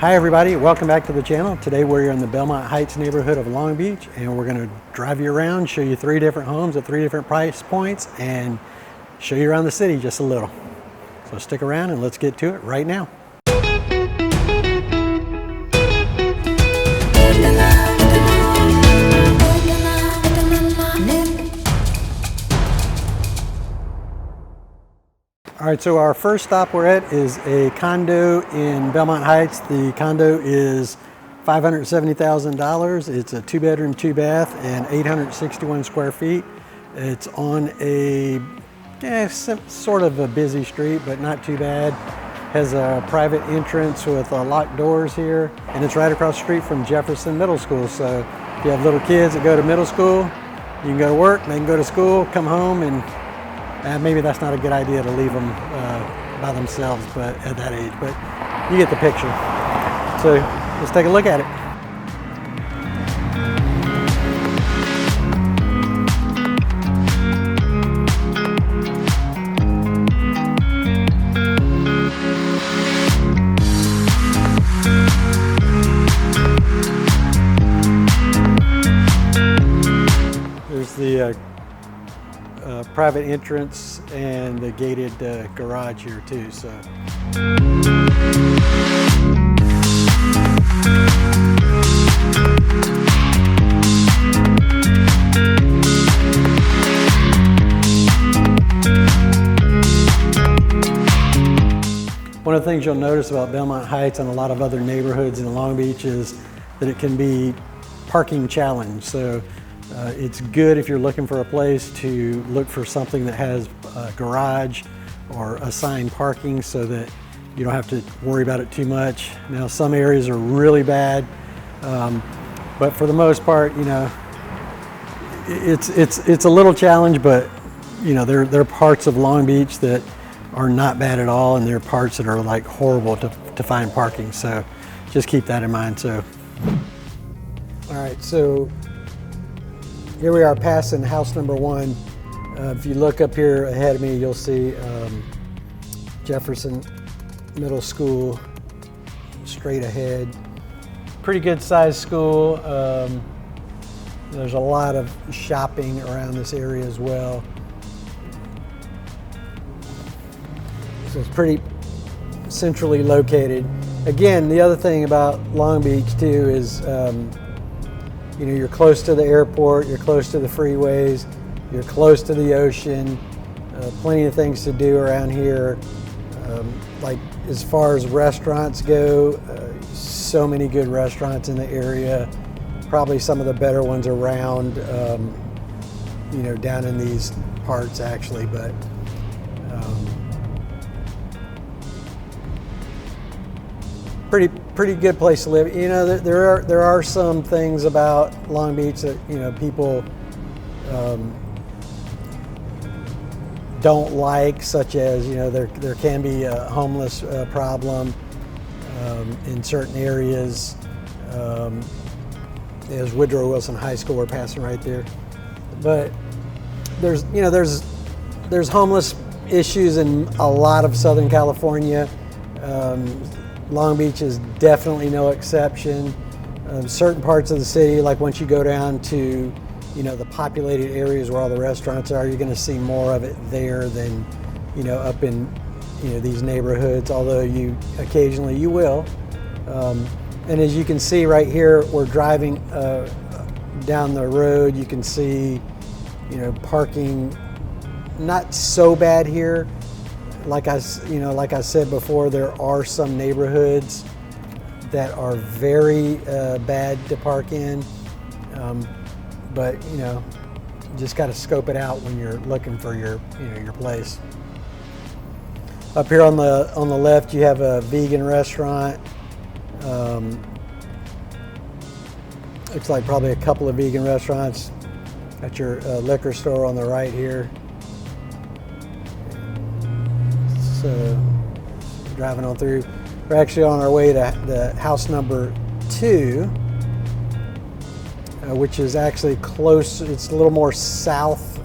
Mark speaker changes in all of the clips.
Speaker 1: Hi everybody, welcome back to the channel. Today we're in the Belmont Heights neighborhood of Long Beach, and we're going to drive you around, show you 3 different homes at 3 different price points, and show you around the city just a little. So stick around and let's get to it right now. All right, so our first stop we're at is a condo in Belmont Heights. The condo is $570,000. It's a 2-bedroom, 2-bath, and 861 square feet. It's on a sort of a busy street, but not too bad. Has a private entrance with locked doors here, and it's right across the street from Jefferson Middle School. So if you have little kids that go to middle school, you can go to work, they can go to school, come home, and maybe that's not a good idea to leave them by themselves, but at that age, but you get the picture. So let's take a look at it. There's the private entrance and the gated garage here too. So one of the things you'll notice about Belmont Heights and a lot of other neighborhoods in Long Beach is that it can be parking challenged. So it's good if you're looking for a place to look for something that has a garage or assigned parking so that you don't have to worry about it too much. Now some areas are really bad, but for the most part, you know, it's a little challenge, but you know, there are parts of Long Beach that are not bad at all, and there are parts that are like horrible to find parking. So just keep that in mind. So, all right, so here we are passing house number 1. If you look up here ahead of me, you'll see Jefferson Middle School straight ahead. Pretty good sized school. There's a lot of shopping around this area as well. So it's pretty centrally located. Again, the other thing about Long Beach too is you know, you're close to the airport, you're close to the freeways, you're close to the ocean, plenty of things to do around here. Like as far as restaurants go, so many good restaurants in the area, probably some of the better ones around, you know, down in these parts actually, but pretty good place to live. You know, there are some things about Long Beach that, you know, people don't like, such as, you know, there can be a homeless problem in certain areas. There's Woodrow Wilson High School, we're passing right there, but there's homeless issues in a lot of Southern California. Long Beach is definitely no exception. Certain parts of the city, like once you go down to, you know, the populated areas where all the restaurants are, you're going to see more of it there than, you know, up in, you know, these neighborhoods, although you occasionally you will. And as you can see right here, we're driving down the road. You can see, you know, parking not so bad here. Like I said before, there are some neighborhoods that are very bad to park in, but you know, you just got to scope it out when you're looking for your place. Up here on the left, you have a vegan restaurant. Looks like probably a couple of vegan restaurants. Got your liquor store on the right here. So driving on through, we're actually on our way to the house number 2, which is actually close. It's a little more south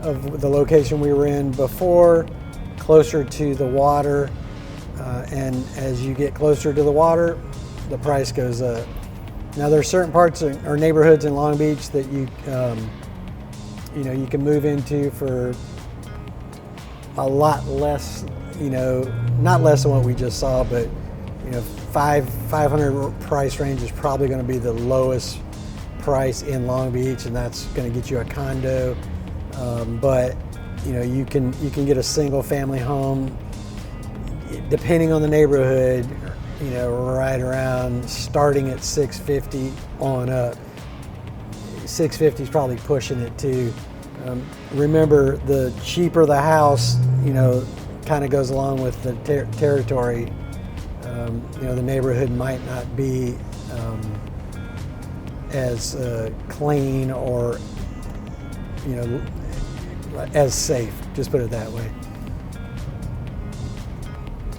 Speaker 1: of the location we were in before, closer to the water. and as you get closer to the water, the price goes up. Now there are certain parts or neighborhoods in Long Beach that you can move into for a lot less, not less than what we just saw, but 500 price range is probably going to be the lowest price in Long Beach, and that's going to get you a condo. But you can get a single family home, depending on the neighborhood, right around starting at 650 on up. 650 is probably pushing it too. Remember, the cheaper the house, kind of goes along with the territory. The neighborhood might not be as clean or as safe. Just put it that way.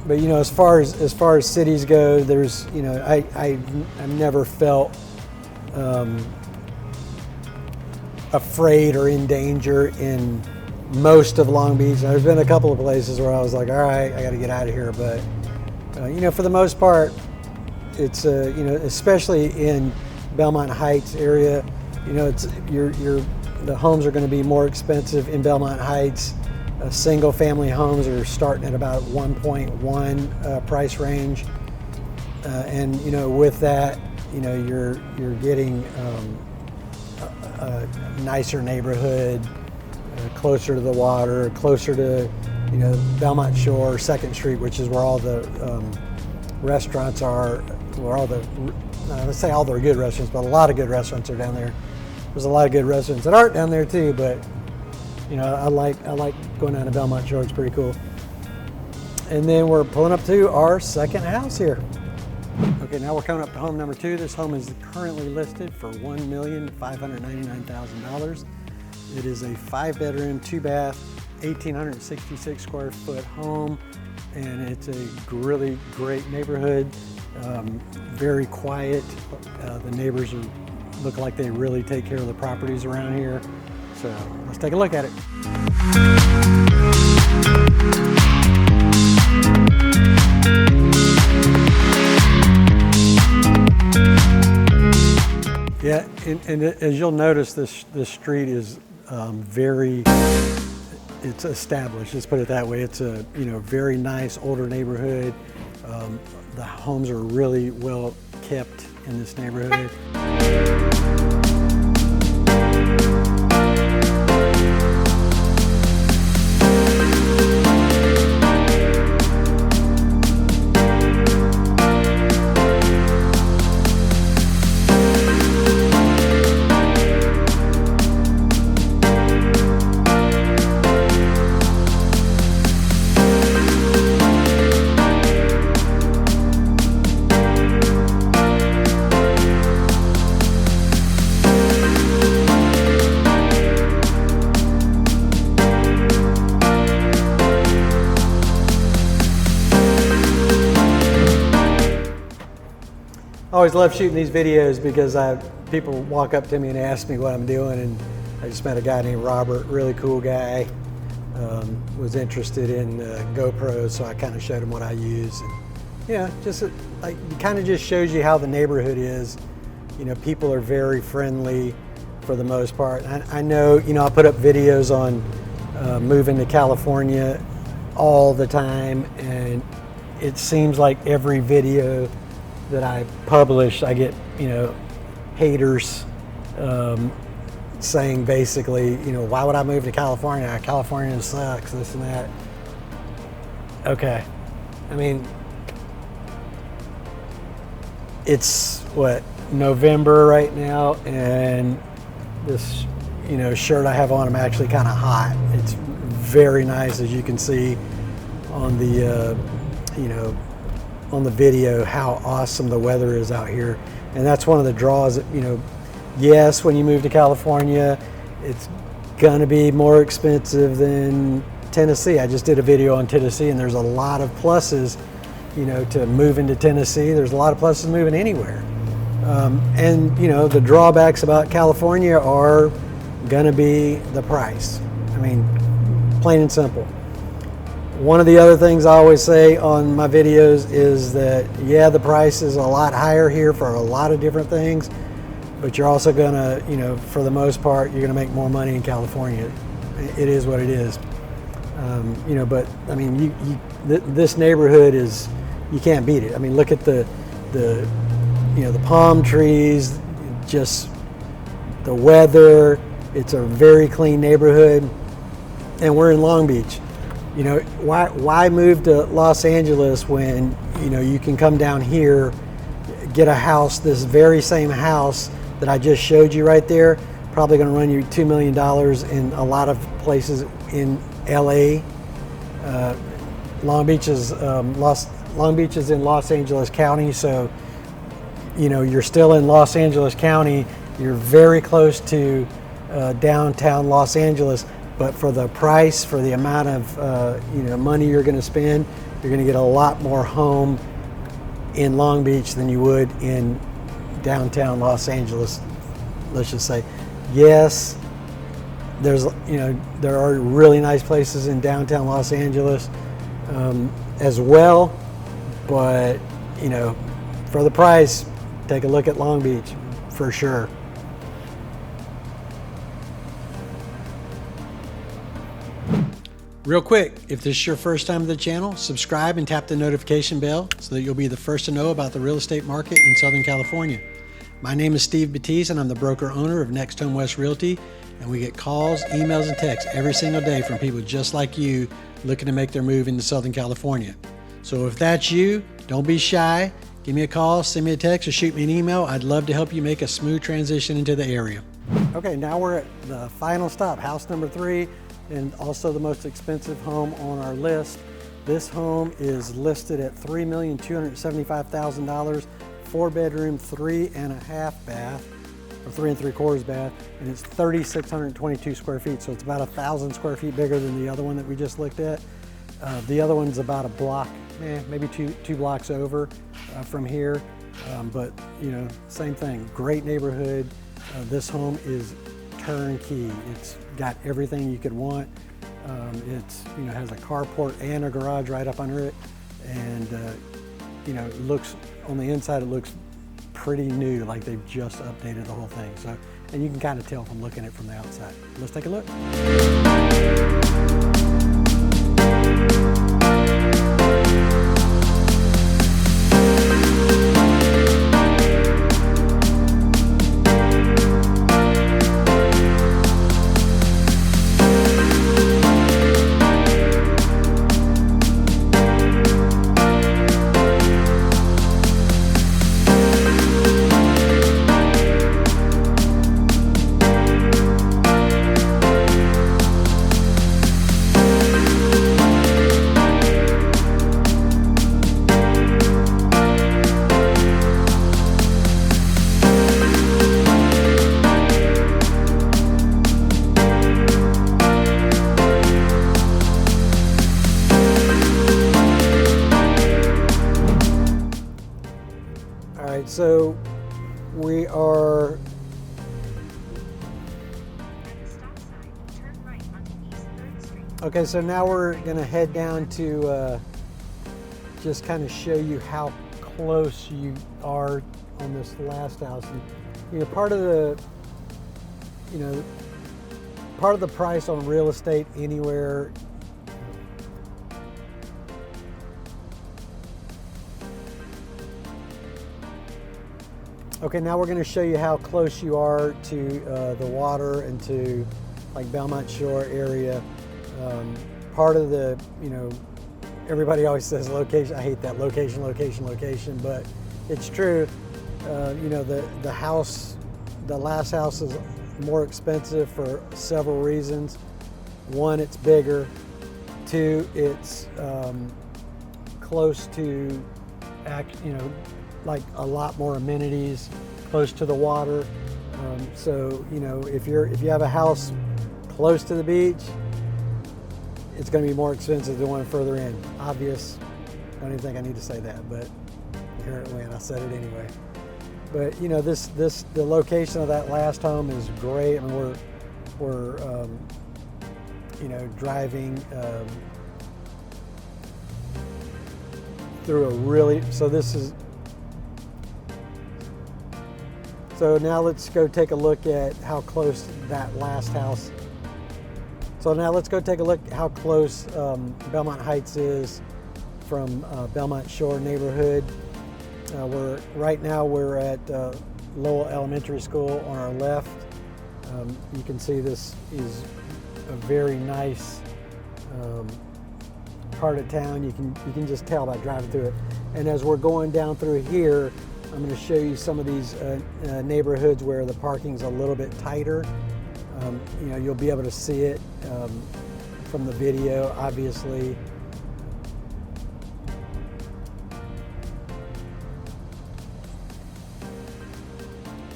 Speaker 1: But as far as cities go, there's I've never felt afraid or in danger in most of Long Beach. There's been a couple of places where I was like, all right, I got to get out of here. But for the most part, it's especially in Belmont Heights area, the homes are going to be more expensive in Belmont Heights. Single family homes are starting at about 1.1 price range, and with that, you're getting a nicer neighborhood, closer to the water, closer to Belmont Shore, 2nd Street, which is where all the restaurants are, where all the let's say all the good restaurants, but a lot of good restaurants are down there. There's a lot of good restaurants that aren't down there too, but I like going down to Belmont Shore. It's pretty cool. And then we're pulling up to our second house here. Okay, now we're coming up to home number 2. This home is currently listed for $1,599,000. It is a 5-bedroom, 2-bath, 1,866 square foot home, and it's a really great neighborhood. Very quiet. The neighbors look like they really take care of the properties around here. So let's take a look at it. Yeah, and as you'll notice, this street is it's established. Let's put it that way. It's a very nice older neighborhood. The homes are really well kept in this neighborhood. I always love shooting these videos because people walk up to me and ask me what I'm doing, and I just met a guy named Robert, really cool guy, was interested in GoPros, so I kind of showed him what I use. And, just like it kind of just shows you how the neighborhood is. People are very friendly for the most part. I know, I put up videos on moving to California all the time, and it seems like every video that I publish, I get, haters saying basically, why would I move to California? California sucks, this and that. Okay. I mean, it's November right now, and this, shirt I have on, I'm actually kind of hot. It's very nice, as you can see on the, on the video, how awesome the weather is out here. And that's one of the draws that, yes, when you move to California, it's gonna be more expensive than Tennessee. I just did a video on Tennessee, and there's a lot of pluses, to moving to Tennessee. There's a lot of pluses moving anywhere. And, the drawbacks about California are gonna be the price. I mean, plain and simple. One of the other things I always say on my videos is that, yeah, the price is a lot higher here for a lot of different things, but you're also gonna, for the most part, you're gonna make more money in California. It is what it is. But I mean, this neighborhood is, you can't beat it. I mean, look at the palm trees, just the weather. It's a very clean neighborhood, and we're in Long Beach. Why move to Los Angeles when you can come down here, get a house, this very same house that I just showed you right there, probably going to run you $2 million in a lot of places in LA. Long Beach is in Los Angeles County, so you're still in Los Angeles County. You're very close to downtown Los Angeles, but for the price, for the amount of money you're going to spend, you're going to get a lot more home in Long Beach than you would in downtown Los Angeles. Let's just say, yes, there are really nice places in downtown Los Angeles as well, but for the price, take a look at Long Beach for sure. Real quick, if this is your first time to the channel, subscribe and tap the notification bell so that you'll be the first to know about the real estate market in Southern California. My name is Steve Batiste, and I'm the broker owner of Next Home West Realty, and we get calls, emails, and texts every single day from people just like you looking to make their move into Southern California. So if that's you, don't be shy. Give me a call, send me a text, or shoot me an email. I'd love to help you make a smooth transition into the area. Okay, now we're at the final stop, house number 3, and also the most expensive home on our list. This home is listed at $3,275,000, 4-bedroom, 3.5 bath, or 3 3/4 bath, and it's 3,622 square feet. So it's about 1,000 square feet bigger than the other one that we just looked at. The other one's about a block, maybe two blocks over from here. But same thing, great neighborhood. This home is turnkey. It's got everything you could want. It's has a carport and a garage right up under it, and it looks on the inside. It looks pretty new, like they've just updated the whole thing. So, and you can kind of tell from looking at it from the outside. Let's take a look. So we are okay, so now we're gonna head down to just kind of show you how close you are on this last house. And part of the price on real estate anywhere, okay, now we're going to show you how close you are to the water and to like Belmont Shore area. Part of the, everybody always says location. I hate that location, but it's true. The house, the last house is more expensive for several reasons. One, it's bigger. Two, it's close to like a lot more amenities, close to the water. So if you have a house close to the beach, it's going to be more expensive than one further in. Obvious. I don't even think I need to say that, but here it went. I said it anyway. But the location of that last home is great. I mean, we're driving through a really, so now let's go take a look at how close that last house. So now let's go take a look at how close Belmont Heights is from Belmont Shore neighborhood. Right now we're at Lowell Elementary School on our left. You can see this is a very nice part of town. You can just tell by driving through it. And as we're going down through here, I'm going to show you some of these neighborhoods where the parking's a little bit tighter. You know, you'll be able to see it from the video, obviously.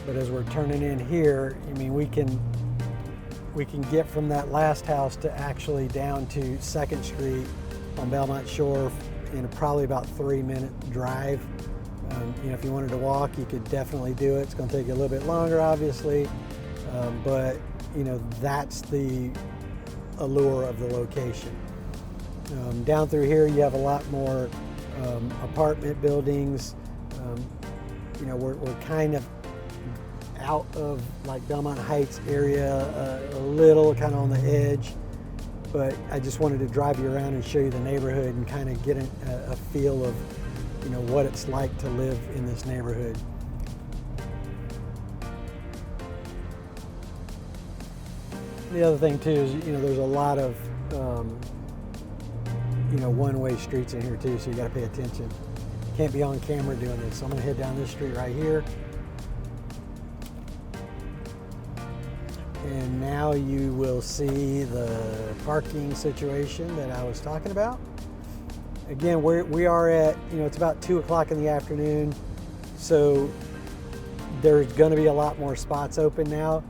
Speaker 1: But as we're turning in here, I mean, we can get from that last house to actually down to 2nd Street on Belmont Shore in probably about 3-minute drive. You know, if you wanted to walk, you could definitely do it. It's going to take you a little bit longer, obviously, but you know, that's the allure of the location. Down through here, you have a lot more apartment buildings. You know, we're kind of out of like Belmont Heights area, a little kind of on the edge, but I just wanted to drive you around and show you the neighborhood and kind of get a feel of, you know, what it's like to live in this neighborhood. The other thing too is, you know, there's a lot of you know, one-way streets in here too, so you got to pay attention. Can't be on camera doing this. So I'm going to head down this street right here. And now you will see the parking situation that I was talking about. Again, we are at, you know, it's about 2 o'clock in the afternoon, so there's going to be a lot more spots open now.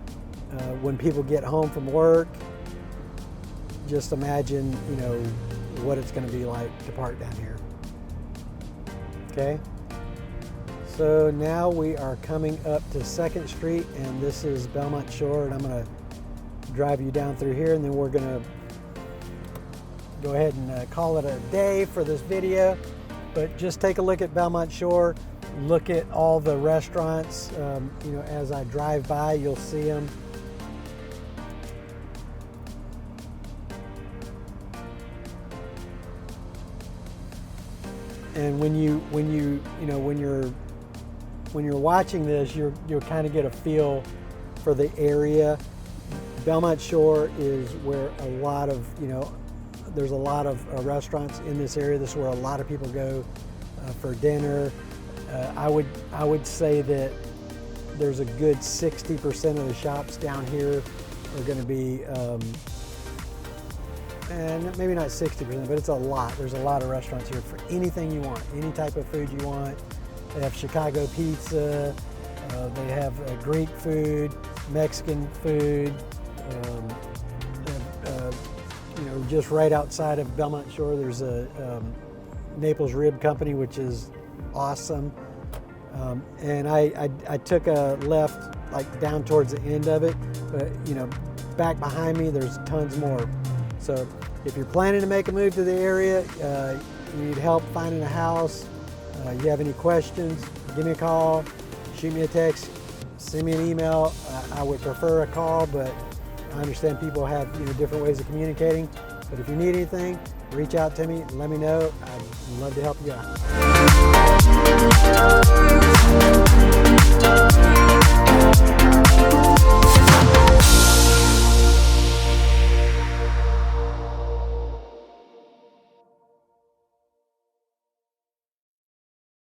Speaker 1: When people get home from work, just imagine, you know, what it's going to be like to park down here. Okay, so now we are coming up to 2nd Street, and this is Belmont Shore, and I'm going to drive you down through here, and then we're going to go ahead and call it a day for this video. But just take a look at Belmont Shore, look at all the restaurants. You know, as I drive by, you'll see them. And when you're watching this, you'll kind of get a feel for the area. Belmont Shore is where a lot of, you know, there's a lot of restaurants in this area. This is where a lot of people go for dinner. I would say that there's a good 60% of the shops down here are going to be, and maybe not 60%, but it's a lot. There's a lot of restaurants here for anything you want, any type of food you want. They have Chicago pizza, they have Greek food, Mexican food. You know, just right outside of Belmont Shore, there's a Naples Rib Company, which is awesome. And I took a left, like down towards the end of it, but you know, back behind me, there's tons more. So if you're planning to make a move to the area, you need help finding a house, you have any questions, give me a call, shoot me a text, send me an email. I would prefer a call, but I understand people have, you know, different ways of communicating. But if you need anything, reach out to me, let me know. I'd love to help you out.